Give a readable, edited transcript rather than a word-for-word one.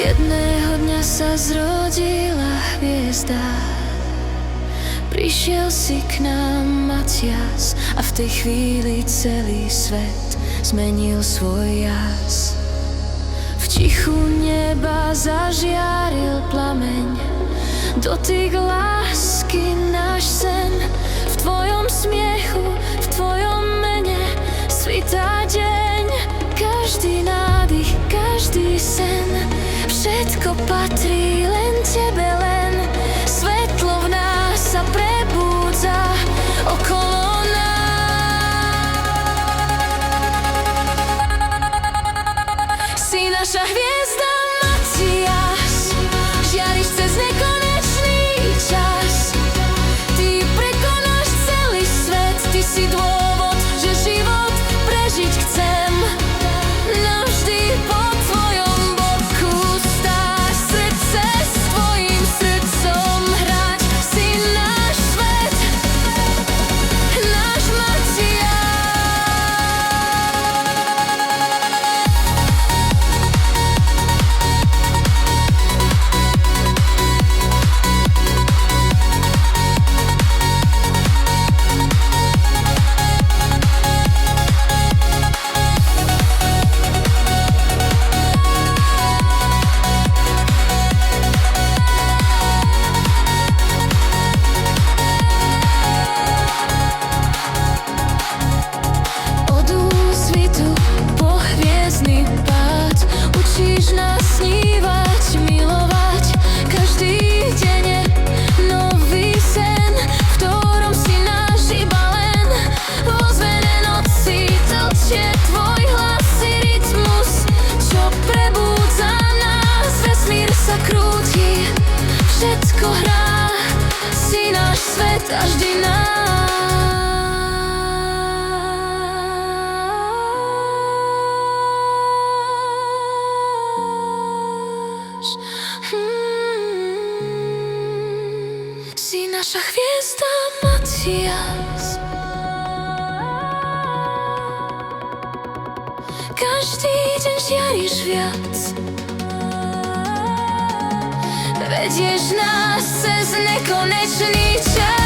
Jedného dňa sa zrodila hviezda, prišiel si k nám Matias a v tej chvíli celý svet zmenil svoj jas. V tichu neba zažiaril plameň, dotyk lásky náš sen. V tvojom smiechu, v tvojom mene svitá deň. Každý nádych, každý sen, všetko patrí len tebe, len svetlo v nás sa prebúdza okolo nás. Si naša hviezda, Matias, žiariš cez nekonečný čas. Ty prekonáš celý svet, ty si dôvod, že život prežiť chcem. Navždy po tvojom boku stáť, srdce s tvojim srdcom hrať. Si náš svet, náš Matias. Od úsvitu po hviezdny pád učíš nás snívať, milovať. Každý deň je nový sen, v ktorom si náš iba len. Vo zvene noci tlčie tvoj hlas, si rytmus, čo prebúdza nás. Vesmír sa krúti, všetko hrá, si náš svet a vždy náš. Si naša hviezda, Matias. Každý deň žiariš viac, vedieš nás cez nekonečný čas.